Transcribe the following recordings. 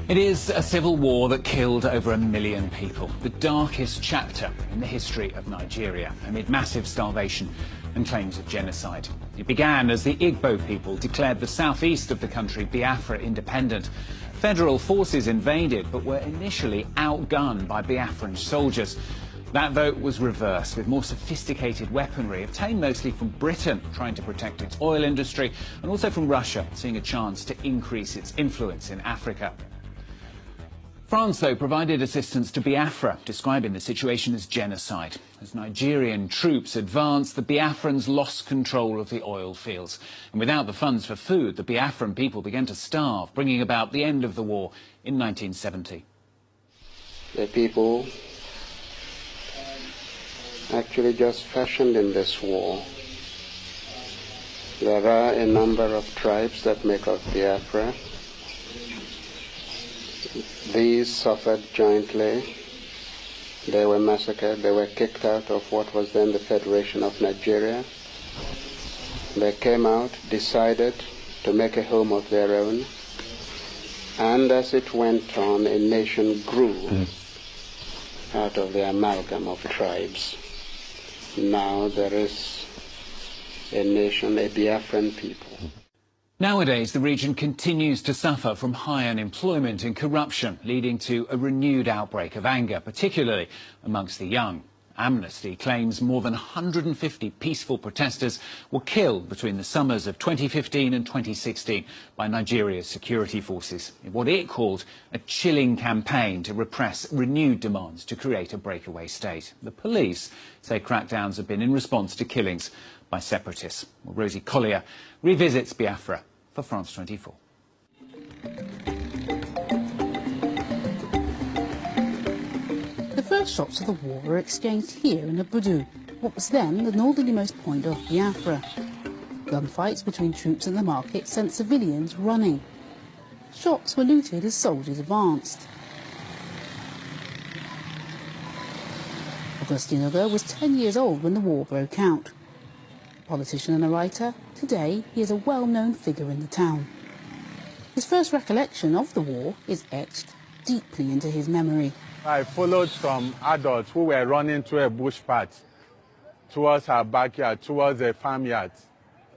It is a civil war that killed over 1 million people, the darkest chapter in the history of Nigeria, amid massive starvation and claims of genocide. It began as the Igbo people declared the southeast of the country Biafra independent. Federal forces invaded, but were initially outgunned by Biafran soldiers. That vote was reversed, with more sophisticated weaponry obtained mostly from Britain, trying to protect its oil industry, and also from Russia, seeing a chance to increase its influence in Africa. France, though, provided assistance to Biafra, describing the situation as genocide. As Nigerian troops advanced, the Biafrans lost control of the oil fields. And without the funds for food, the Biafran people began to starve, bringing about the end of the war in 1970. The people actually just fashioned in this war. There are a number of tribes that make up Biafra. These suffered jointly. They were massacred. They were kicked out of what was then the Federation of Nigeria. They came out, decided to make a home of their own. And as it went on, a nation grew out of the amalgam of tribes. Now there is a nation, a Biafran people. Nowadays, the region continues to suffer from high unemployment and corruption, leading to a renewed outbreak of anger, particularly amongst the young. Amnesty claims more than 150 peaceful protesters were killed between the summers of 2015 and 2016 by Nigeria's security forces in what it called a chilling campaign to repress renewed demands to create a breakaway state. The police say crackdowns have been in response to killings by separatists. Well, Rosie Collier revisits Biafra for France 24. The first shots of the war were exchanged here in Abudu, what was then the northernmost point of Biafra. Gunfights between troops and the market sent civilians running. Shops were looted as soldiers advanced. Augustine was 10 years old when the war broke out. Politician and a writer, today he is a well-known figure in the town. His first recollection of the war is etched deeply into his memory. I followed some adults who were running through a bush path towards our backyard, towards the farmyard.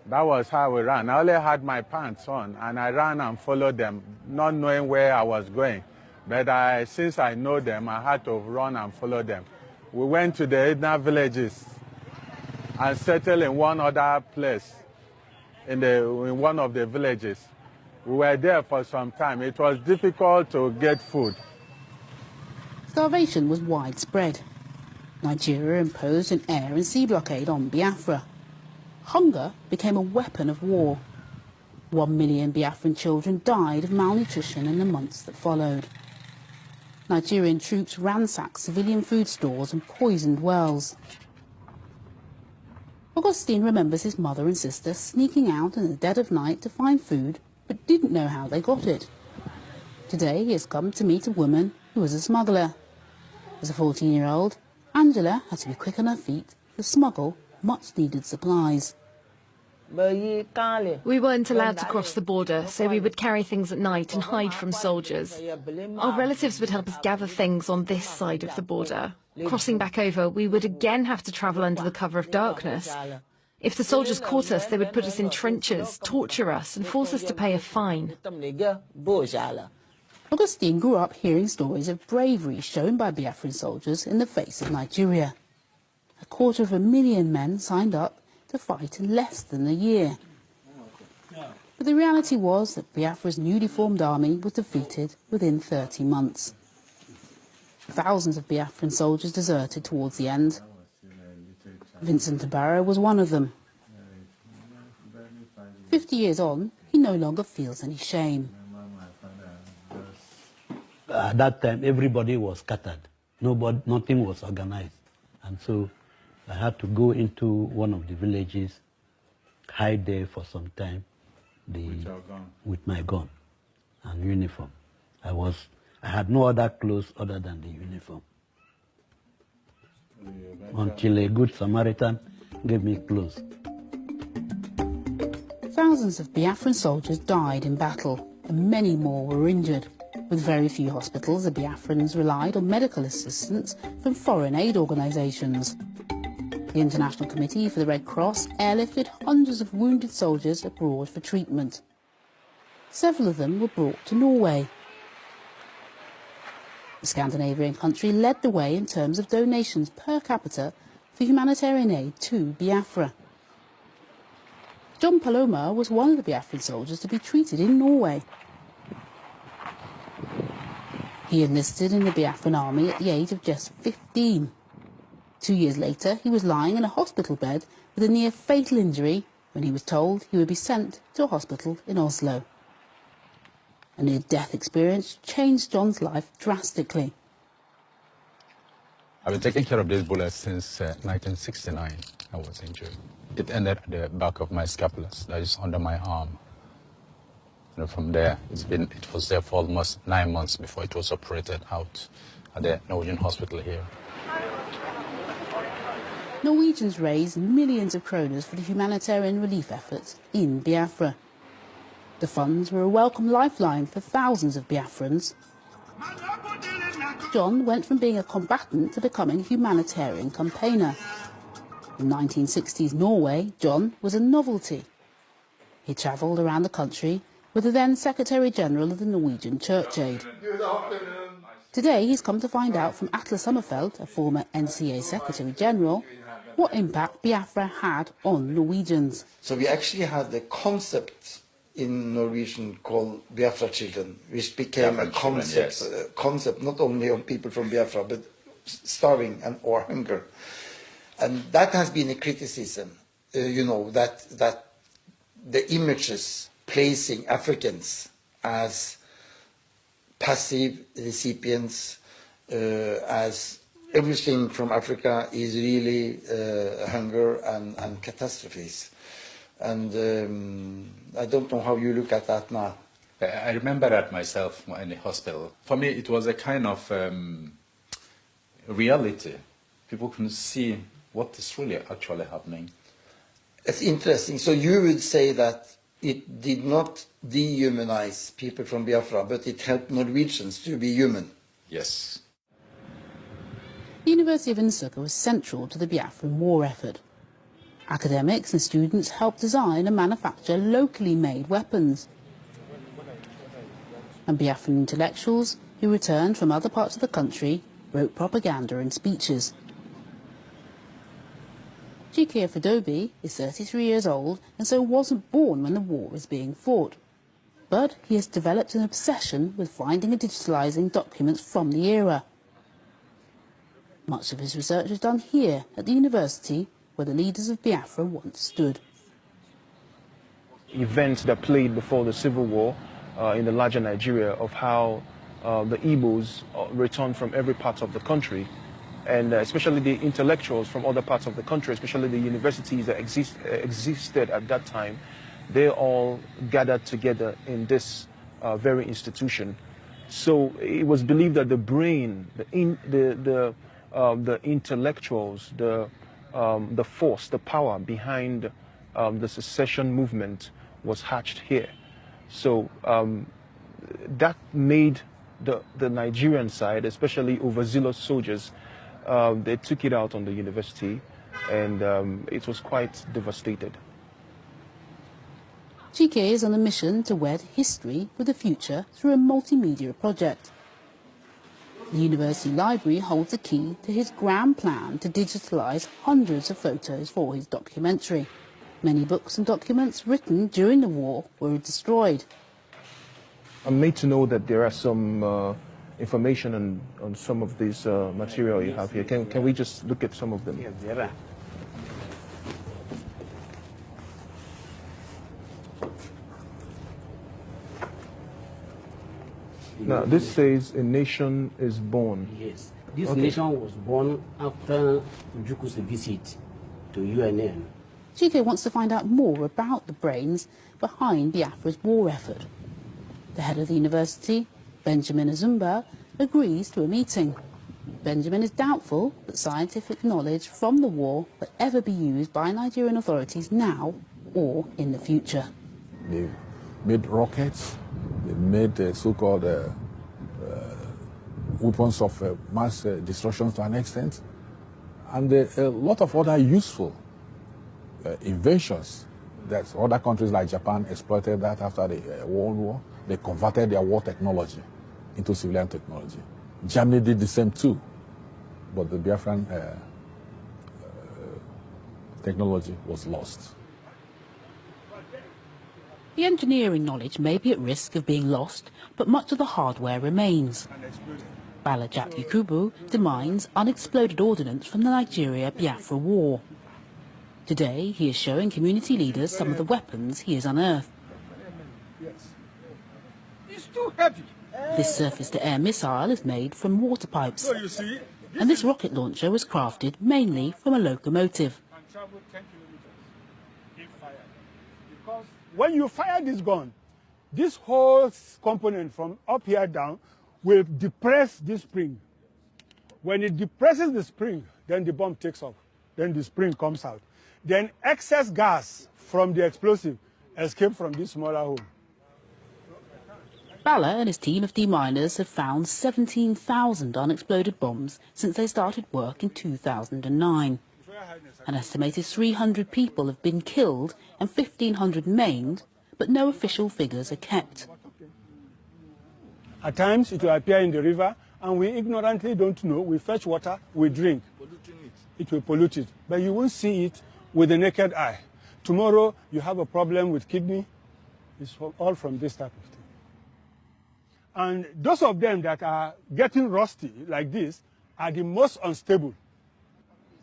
That was how we ran. I only had my pants on, and I ran and followed them, not knowing where I was going. But since I know them, I had to run and follow them. We went to the inner villages and settled in one other place, in one of the villages. We were there for some time. It was difficult to get food. Starvation was widespread. Nigeria imposed an air and sea blockade on Biafra. Hunger became a weapon of war. 1 million Biafran children died of malnutrition in the months that followed. Nigerian troops ransacked civilian food stores and poisoned wells. Augustine remembers his mother and sister sneaking out in the dead of night to find food, but didn't know how they got it. Today he has come to meet a woman who was a smuggler. As a 14-year-old, Angela had to be quick on her feet to smuggle much-needed supplies. We weren't allowed to cross the border, so we would carry things at night and hide from soldiers. Our relatives would help us gather things on this side of the border. Crossing back over, we would again have to travel under the cover of darkness. If the soldiers caught us, they would put us in trenches, torture us, and force us to pay a fine. Augustine grew up hearing stories of bravery shown by Biafran soldiers in the face of Nigeria. 250,000 men signed up to fight in less than a year. But the reality was that Biafra's newly formed army was defeated within 30 months. Thousands of Biafran soldiers deserted towards the end. Vincent Tabara was one of them. 50 years on, he no longer feels any shame. At that time, everybody was scattered. Nothing was organized. And so I had to go into one of the villages, hide there for some time with my gun and uniform. I had no other clothes other than the uniform. Until a good Samaritan gave me clothes. Thousands of Biafran soldiers died in battle, and many more were injured. With very few hospitals, the Biafrans relied on medical assistance from foreign aid organisations. The International Committee for the Red Cross airlifted hundreds of wounded soldiers abroad for treatment. Several of them were brought to Norway. The Scandinavian country led the way in terms of donations per capita for humanitarian aid to Biafra. John Paloma was one of the Biafran soldiers to be treated in Norway. He enlisted in the Biafran army at the age of just 15. 2 years later, he was lying in a hospital bed with a near-fatal injury when he was told he would be sent to a hospital in Oslo. A near-death experience changed John's life drastically. I've been taking care of this bullet since 1969. I was injured. It ended at the back of my scapula, that is under my arm. And from there, it was there for almost 9 months before it was operated out at the Norwegian hospital here. Norwegians raised millions of kroners for the humanitarian relief efforts in Biafra. The funds were a welcome lifeline for thousands of Biafrans. John went from being a combatant to becoming a humanitarian campaigner. In 1960s Norway, John was a novelty. He travelled around the country with the then Secretary-General of the Norwegian Church Aid. Today he's come to find out from Atle Sommerfeld, a former NCA Secretary-General, what impact Biafra had on Norwegians. So we actually had a concept in Norwegian called Biafra children, which became a concept, concept not only on people from Biafra, but starving and or hunger. And that has been a criticism, that the images placing Africans as passive recipients, as everything from Africa is really hunger and catastrophes. And I don't know how you look at that now. I remember that myself in the hospital. For me, it was a kind of reality. People can see what is really actually happening. It's interesting. So you would say that it did not dehumanize people from Biafra, but it helped Norwegians to be human? Yes. The University of Innsbruck was central to the Biafran war effort. Academics and students helped design and manufacture locally made weapons. And Biafran intellectuals who returned from other parts of the country wrote propaganda and speeches. Chike Fadobi is 33 years old and so wasn't born when the war was being fought. But he has developed an obsession with finding and digitalising documents from the era. Much of his research is done here at the university where the leaders of Biafra once stood. Events that played before the Civil War in the larger Nigeria of how the Igbos returned from every part of the country, and especially the intellectuals from other parts of the country, especially the universities that existed at that time, they all gathered together in this very institution. So it was believed that the brain, the intellectuals, the force, the power behind the secession movement was hatched here. So that made the Nigerian side, especially overzealous soldiers, they took it out on the university, and it was quite devastated. Chike is on a mission to wed history with the future through a multimedia project. The university library holds the key to his grand plan to digitalise hundreds of photos for his documentary. Many books and documents written during the war were destroyed. I'm made to know that there are some information on some of this material you have here. Can we just look at some of them? Yes, there are. Now, this says a nation is born. Yes. This nation was born after Njuku's visit to UNN. Chike wants to find out more about the brains behind Biafra's war effort. The head of the university, Benjamin Azumba, agrees to a meeting. Benjamin is doubtful that scientific knowledge from the war will ever be used by Nigerian authorities now or in the future. They made rockets, they made so-called weapons of mass destruction to an extent, and a lot of other useful inventions that other countries like Japan exploited that after the World War. They converted their war technology into civilian technology. Germany did the same too, but the Biafran technology was lost. The engineering knowledge may be at risk of being lost, but much of the hardware remains. Bala Jack Yakubu demines unexploded ordnance from the Nigeria-Biafra War. Today, he is showing community leaders some of the weapons he has unearthed. It's too heavy. This surface-to-air missile is made from water pipes, and this rocket launcher was crafted mainly from a locomotive. When you fire this gun, this whole component from up here down will depress this spring. When it depresses the spring, then the bomb takes off. Then the spring comes out. Then excess gas from the explosive escapes from this smaller hole. Bala and his team of deminers have found 17,000 unexploded bombs since they started work in 2009. An estimated 300 people have been killed and 1,500 maimed, but no official figures are kept. At times it will appear in the river and we ignorantly don't know. We fetch water, we drink. It will pollute it, but you won't see it with the naked eye. Tomorrow you have a problem with kidney, it's all from this type of thing. And those of them that are getting rusty like this are the most unstable.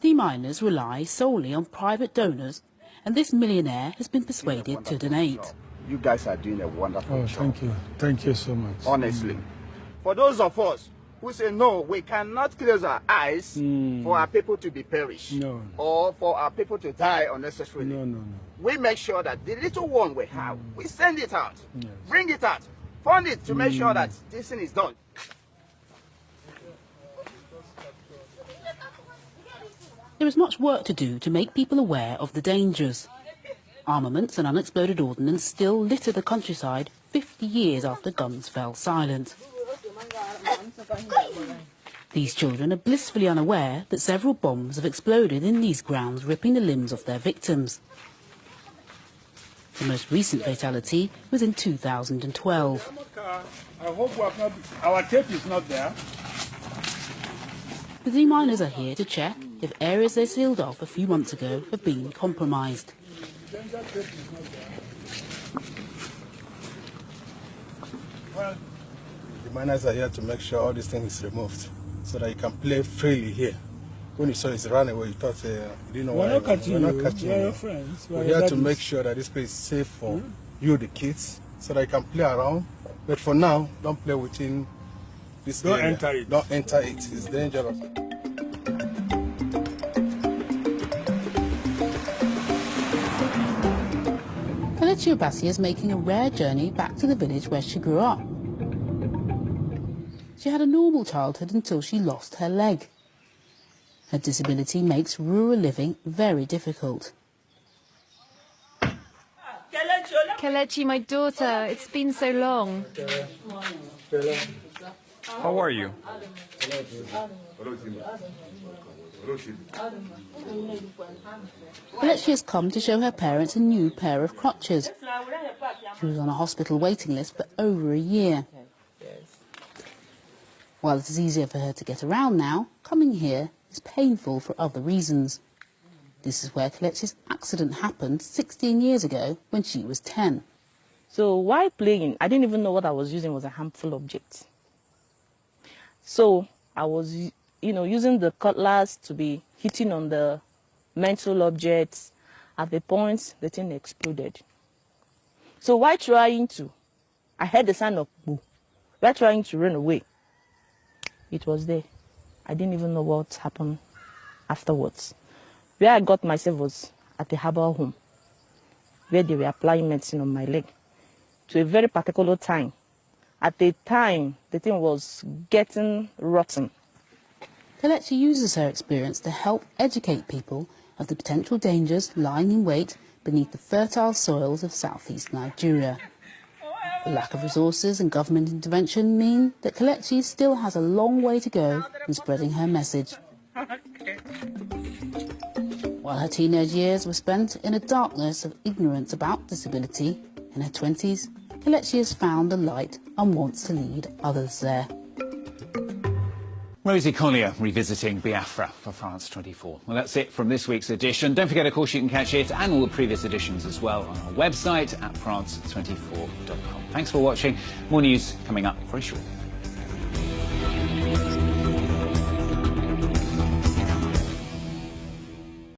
Deminers rely solely on private donors, and this millionaire has been persuaded to donate. You guys are doing a wonderful job. Thank you. Thank you so much. Honestly. For those of us who say, no, we cannot close our eyes for our people to be perished. No. Or for our people to die unnecessarily. No. We make sure that the little one we have, we send it out. Yes. Bring it out. Fund it to make sure that this thing is done. There is much work to do to make people aware of the dangers. Armaments and unexploded ordnance still litter the countryside 50 years after guns fell silent. These children are blissfully unaware that several bombs have exploded in these grounds, ripping the limbs off their victims. The most recent fatality was in 2012. I hope our tape is not there. The deminers are here to check if areas they sealed off a few months ago have been compromised. Well, the miners are here to make sure all this thing is removed so that you can play freely here. When you saw it run away, you thought you didn't know why. We're not catching you. We're you. friends. We're here to make sure that this place is safe for you, the kids, so that you can play around. But for now, don't play within this area. Don't enter it. Don't enter it. It's dangerous. Kelechi Obasi is making a rare journey back to the village where she grew up. She had a normal childhood until she lost her leg. Her disability makes rural living very difficult. Kelechi, my daughter, it's been so long. How are you? Kelechi has come to show her parents a new pair of crutches. She was on a hospital waiting list for over a year. While it is easier for her to get around now, coming here is painful for other reasons. This is where Kelechi's accident happened 16 years ago when she was 10. So while playing, I didn't even know what I was using was a harmful object. So I was, using the cutlass to be hitting on the metal objects. At the point, the thing exploded. So while I heard the sound of boo. While trying to run away, it was there. I didn't even know what happened afterwards. Where I got myself was at the herbal home, where they were applying medicine on my leg to a very particular time. At the time, the thing was getting rotten. Kelechi uses her experience to help educate people of the potential dangers lying in wait beneath the fertile soils of southeast Nigeria. The lack of resources and government intervention mean that Kelechi still has a long way to go in spreading her message. While her teenage years were spent in a darkness of ignorance about disability, in her 20s, Kelechi has found the light and wants to lead others there. Rosie Collier revisiting Biafra for France 24. Well, that's it from this week's edition. Don't forget, of course, you can catch it and all the previous editions as well on our website at france24.com. Thanks for watching. More news coming up very shortly.